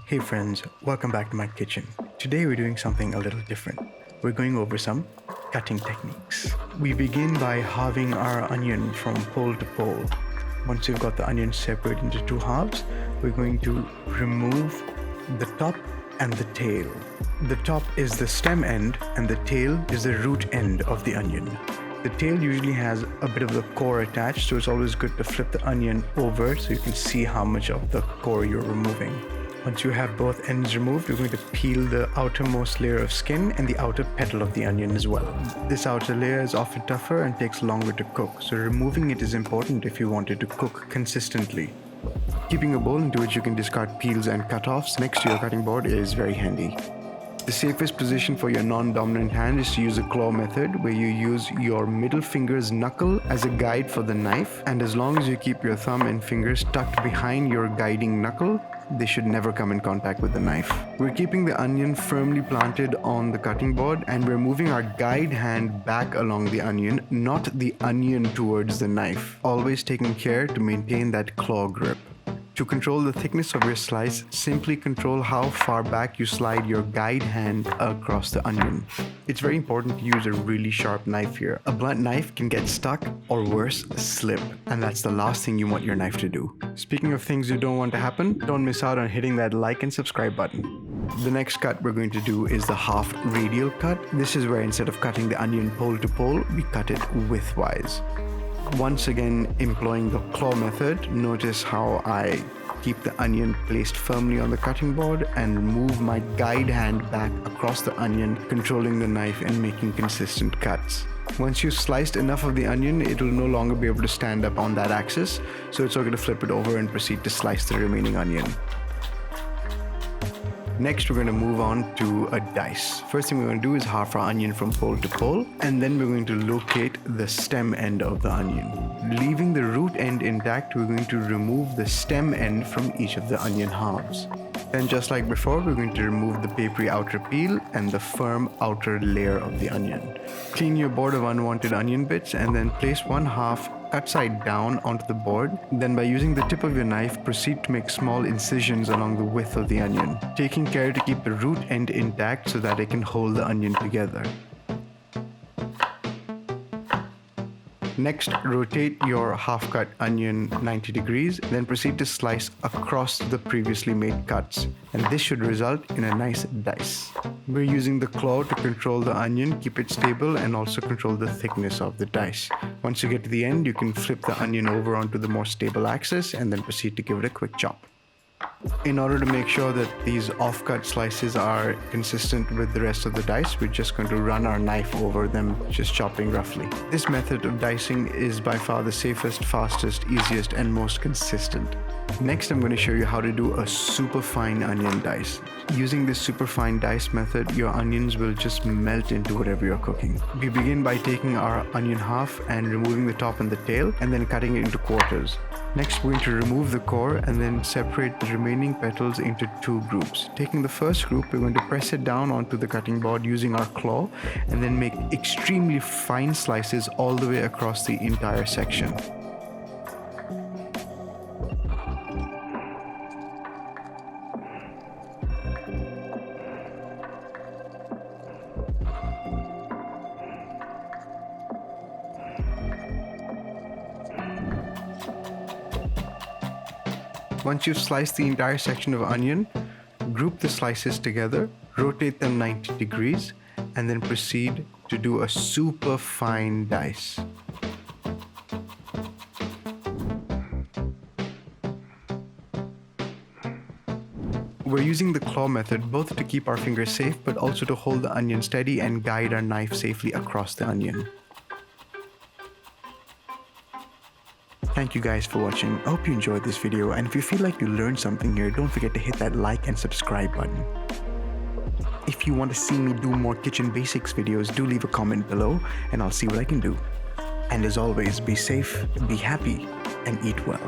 Hey friends, welcome back to my kitchen. Today we're doing something a little different. We're going over some cutting techniques. We begin by halving our onion from pole to pole. Once you've got the onion separated into two halves, we're going to remove the top and the tail. The top is the stem end and the tail is the root end of the onion. The tail usually has a bit of the core attached, so it's always good to flip the onion over so you can see how much of the core you're removing. Once you have both ends removed, you're going to peel the outermost layer of skin and the outer petal of the onion as well. This outer layer is often tougher and takes longer to cook, so removing it is important if you want it to cook consistently. Keeping a bowl into which you can discard peels and cut-offs next to your cutting board is very handy. The safest position for your non-dominant hand is to use a claw method, where you use your middle finger's knuckle as a guide for the knife, and as long as you keep your thumb and fingers tucked behind your guiding knuckle, they should never come in contact with the knife. We're keeping the onion firmly planted on the cutting board, and we're moving our guide hand back along the onion, not the onion towards the knife, always taking care to maintain that claw grip. To control the thickness of your slice, simply control how far back you slide your guide hand across the onion. It's very important to use a really sharp knife here. A blunt knife can get stuck, or worse, slip, and that's the last thing you want your knife to do. Speaking of things you don't want to happen, don't miss out on hitting that like and subscribe button. The next cut we're going to do is the half radial cut. This is where instead of cutting the onion pole to pole, we cut it widthwise. Once again, employing the claw method, notice how I keep the onion placed firmly on the cutting board and move my guide hand back across the onion, controlling the knife and making consistent cuts. Once you've sliced enough of the onion, it will no longer be able to stand up on that axis, so it's okay to flip it over and proceed to slice the remaining onion. Next, we're going to move on to a dice. First thing we're going to do is half our onion from pole to pole, and then we're going to locate the stem end of the onion. Leaving the root end intact, we're going to remove the stem end from each of the onion halves. Then, just like before, we're going to remove the papery outer peel and the firm outer layer of the onion. Clean your board of unwanted onion bits and then place one half cut side down onto the board. Then by using the tip of your knife, proceed to make small incisions along the width of the onion, taking care to keep the root end intact so that it can hold the onion together. Next, rotate your half-cut onion 90 degrees, then proceed to slice across the previously made cuts, and this should result in a nice dice. We're using the claw to control the onion, keep it stable, and also control the thickness of the dice. Once you get to the end, you can flip the onion over onto the more stable axis and then proceed to give it a quick chop. In order to make sure that these off-cut slices are consistent with the rest of the dice, we're just going to run our knife over them, just chopping roughly. This method of dicing is by far the safest, fastest, easiest, and most consistent. Next, I'm going to show you how to do a super fine onion dice. Using this super fine dice method, your onions will just melt into whatever you're cooking. We begin by taking our onion half and removing the top and the tail, and then cutting it into quarters. Next, we're going to remove the core and then separate the remaining petals into two groups. Taking the first group, we're going to press it down onto the cutting board using our claw and then make extremely fine slices all the way across the entire section. Once you've sliced the entire section of onion, group the slices together, rotate them 90 degrees, and then proceed to do a super fine dice. We're using the claw method both to keep our fingers safe, but also to hold the onion steady and guide our knife safely across the onion. Thank you guys for watching. I hope you enjoyed this video, and if you feel like you learned something here, don't forget to hit that like and subscribe button. If you want to see me do more kitchen basics videos, do leave a comment below and I'll see what I can do. And as always, be safe, be happy, and eat well.